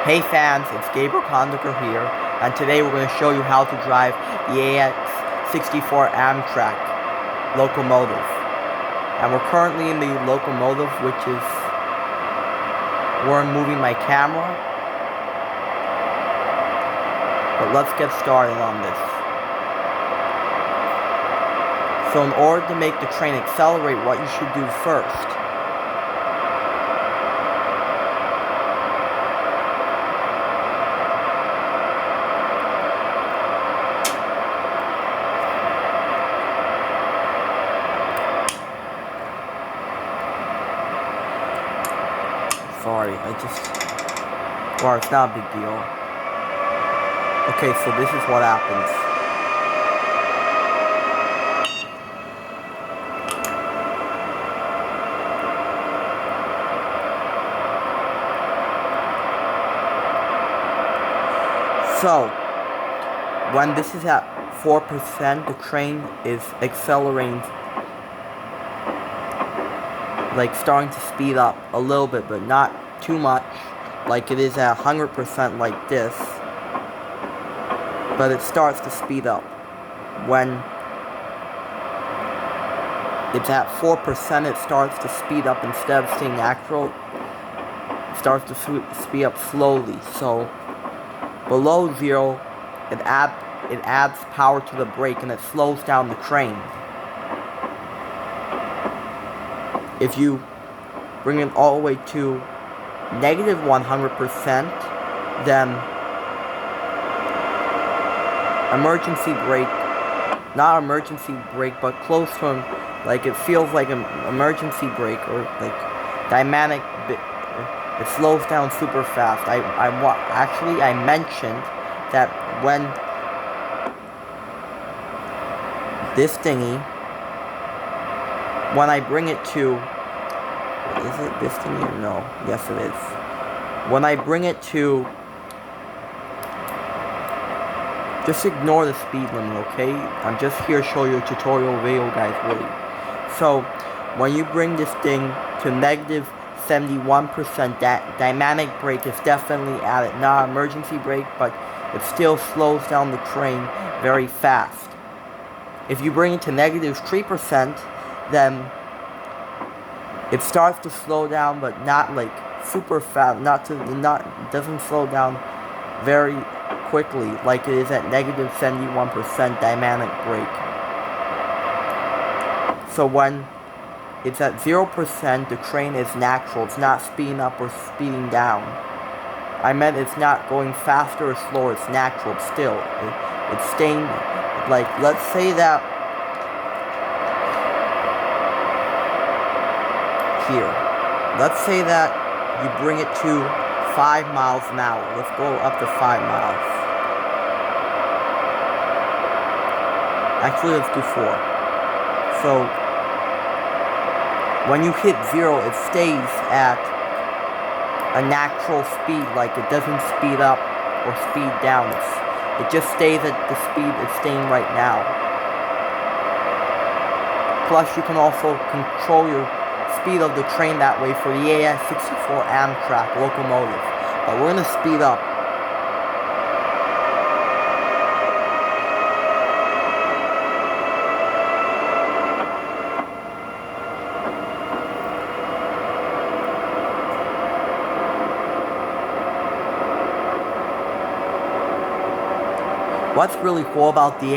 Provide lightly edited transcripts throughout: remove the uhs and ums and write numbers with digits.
Hey fans, it's Gabriel Conductor here, and today we're going to show you how to drive the ACS64 Amtrak locomotive. And we're currently in the locomotive, which is where I'm moving my camera. But let's get started on this. So in order to make the train accelerate, what you should do first Well, it's not a big deal. Okay, so this is what happens. So, when this is at 4%, the train is accelerating, like starting to speed up a little bit, but not too much, like it is at 100% like this, but it starts to speed up. When it's at 4%, it starts to speed up instead of staying natural. It starts to speed up slowly, so below 0, it adds power to the brake and it slows down the train. If you bring it all the way to negative 100%, then emergency brake, not emergency brake, but close to him, like it feels like an emergency brake or like dynamic. It slows down super fast. Actually I mentioned that when this thingy, when I bring it to, is it this thingy or no? Yes it is. When I bring it to, just ignore the speed limit, okay? I'm just here to show you a tutorial video, guys, really. So, when you bring this thing to negative 71%, that dynamic brake is definitely added. Not emergency brake, but it still slows down the train very fast. If you bring it to negative 3%, then it starts to slow down, but not like super fast. Doesn't slow down very quickly, like it is at negative 71% dynamic brake. So when it's at 0%, the train is natural. It's not speeding up or speeding down. I meant it's not going faster or slower. It's natural still. It's staying, like, let's say that here. Let's say that you bring it to 5 miles an hour. Let's go up to 5 miles. Actually, let's do 4. So, when you hit 0, it stays at a natural speed, like it doesn't speed up or speed down. It just stays at the speed it's staying right now. Plus, you can also control your speed of the train that way for the ACS64 Amtrak locomotive. But we're going to speed up. What's really cool about the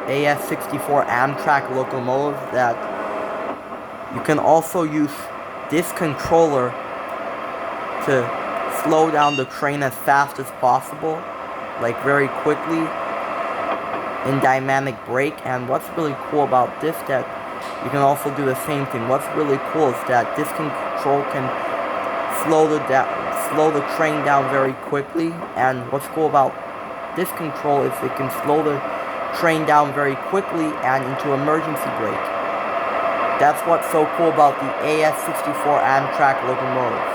ACS64 Amtrak locomotive that you can also use this controller to slow down the train as fast as possible, like very quickly in dynamic brake. And what's really cool about this, that you can also do the same thing. What's really cool is that this control can slow the train down very quickly. And what's cool about this control is it can slow the train down very quickly and into emergency brake. That's what's so cool about the ACS64 Amtrak locomotive.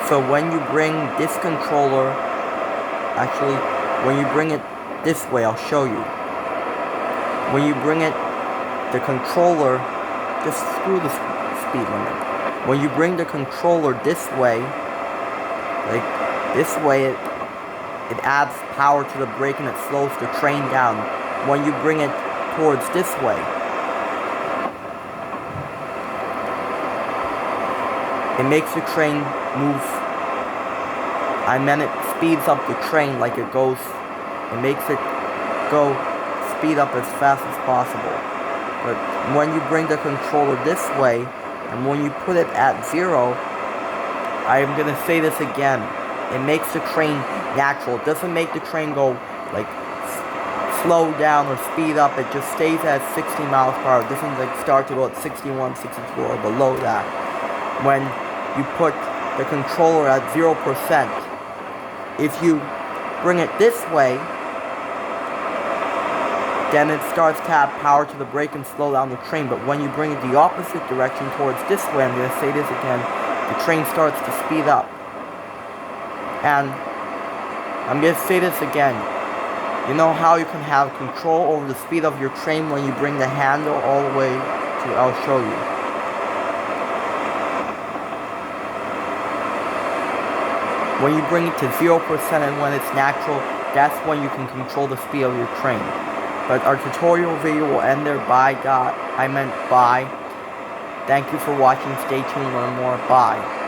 So when you bring this controller Actually, when you bring it this way, I'll show you. When you bring it, the controller, just screw the speed limit. When you bring the controller this way, like this way, it adds power to the brake and it slows the train down. When you bring it towards this way, it makes the train move. It speeds up the train like it goes. It makes it go speed up as fast as possible. But when you bring the controller this way, and when you put it at 0, I am going to say this again, it makes the train natural. It doesn't make the train go like slow down or speed up. It just stays at 60 miles per hour. It doesn't like start to go at 61, 62 or below that. When you put the controller at 0%, if you bring it this way, then it starts to have power to the brake and slow down the train. But when you bring it the opposite direction towards this way, I'm going to say this again, the train starts to speed up. And I'm going to say this again. You know how you can have control over the speed of your train when you bring the handle all the way to, I'll show you. When you bring it to 0% and when it's natural, that's when you can control the speed of your train. But our tutorial video will end there. Bye. Thank you for watching. Stay tuned to learn more. Bye.